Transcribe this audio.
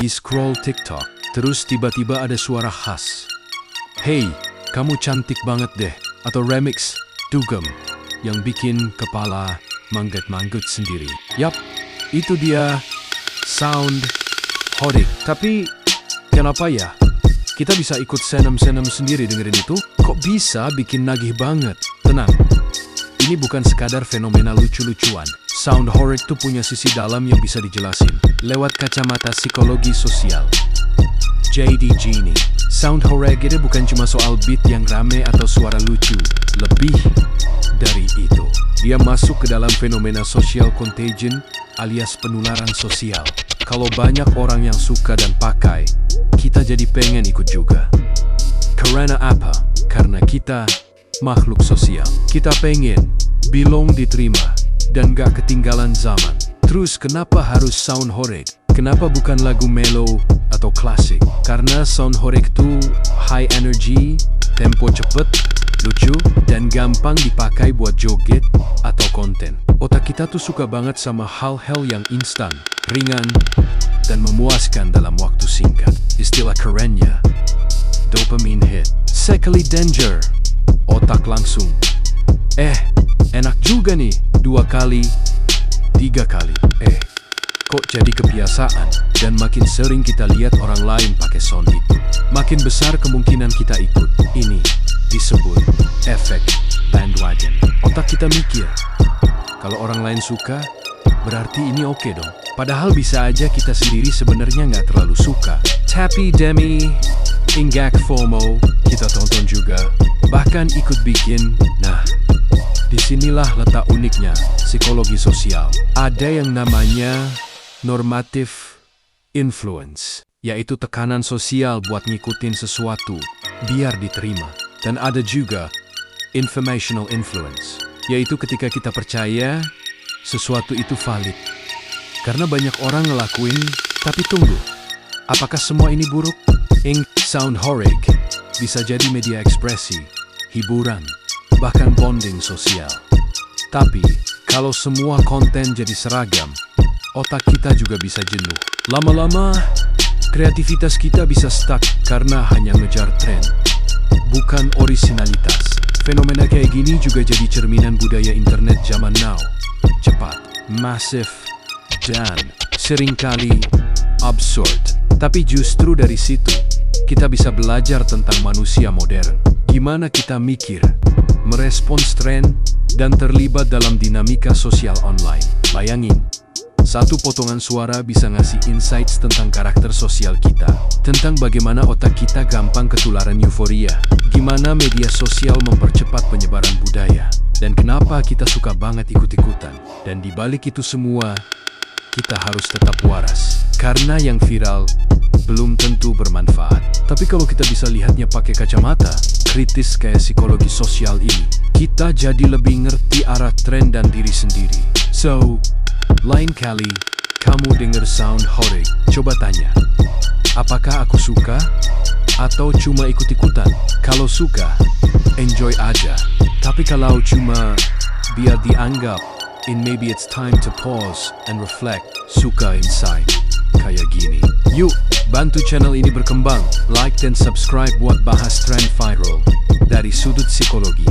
lagi scroll TikTok, terus tiba-tiba ada suara khas. "Hey, kamu cantik banget deh." Atau remix, dugem, yang bikin kepala manggut-manggut sendiri. Yap, itu dia sound horeg. Tapi, kenapa ya? Kita bisa ikut senam-senam sendiri dengerin itu? Kok bisa bikin nagih banget? Tenang, ini bukan sekadar fenomena lucu-lucuan. Sound horeg tuh punya sisi dalam yang bisa dijelasin lewat kacamata psikologi sosial. JD Genie. Sound horeg itu bukan cuma soal beat yang rame atau suara lucu. Lebih dari itu, dia masuk ke dalam fenomena social contagion alias penularan sosial. Kalau banyak orang yang suka dan pakai, kita jadi pengen ikut juga. Karena apa? Karena kita makhluk sosial. Kita pengen belong, diterima, dan gak ketinggalan zaman. Terus kenapa harus sound horeg? Kenapa bukan lagu mellow atau klasik? Karena sound horeg tuh high energy, tempo cepet, lucu, dan gampang dipakai buat joget atau konten. Otak kita tuh suka banget sama hal-hal yang instan, ringan, dan memuaskan dalam waktu singkat. Istilah kerennya, dopamine hit. Sekali danger, otak langsung, enak juga nih, 2 kali, 3 kali. Kok jadi kebiasaan? Dan makin sering kita lihat orang lain pakai sound itu, makin besar kemungkinan kita ikut. Ini disebut efek bandwagon. Otak kita mikir, kalau orang lain suka, berarti ini oke dong. Padahal bisa aja kita sendiri sebenarnya nggak terlalu suka. Tapi demi inggak FOMO, kita tonton juga, bahkan ikut bikin. Nah, disinilah letak uniknya psikologi sosial. Ada yang namanya normative influence, yaitu tekanan sosial buat ngikutin sesuatu biar diterima. Dan ada juga informational influence, yaitu ketika kita percaya sesuatu itu valid. Karena banyak orang ngelakuin, tapi tunggu, apakah semua ini buruk? Sound horeg bisa jadi media ekspresi, hiburan, bahkan bonding sosial. Tapi, kalau semua konten jadi seragam, otak kita juga bisa jenuh. Lama-lama, kreativitas kita bisa stuck karena hanya ngejar tren, bukan orisinalitas. Fenomena kayak gini juga jadi cerminan budaya internet zaman now. Cepat, masif, dan seringkali absurd. Tapi justru dari situ, kita bisa belajar tentang manusia modern. Gimana kita mikir, merespons tren, dan terlibat dalam dinamika sosial online. Bayangin, satu potongan suara bisa ngasih insights tentang karakter sosial kita, tentang bagaimana otak kita gampang ketularan euforia, gimana media sosial mempercepat penyebaran budaya, dan kenapa kita suka banget ikut-ikutan. Dan di balik itu semua, kita harus tetap waras, karena yang viral belum tentu bermanfaat. Tapi kalau kita bisa lihatnya pakai kacamata kritis kayak psikologi sosial ini, kita jadi lebih ngerti arah tren dan diri sendiri. So, lain kali kamu denger sound horeg, coba tanya, apakah aku suka? Atau cuma ikut-ikutan? Kalau suka, enjoy aja. Tapi kalau cuma biar dianggap, maybe it's time to pause and reflect. Suka inside kayak gini. Yuk, bantu channel ini berkembang. Like dan subscribe buat bahas tren viral dari sudut psikologi.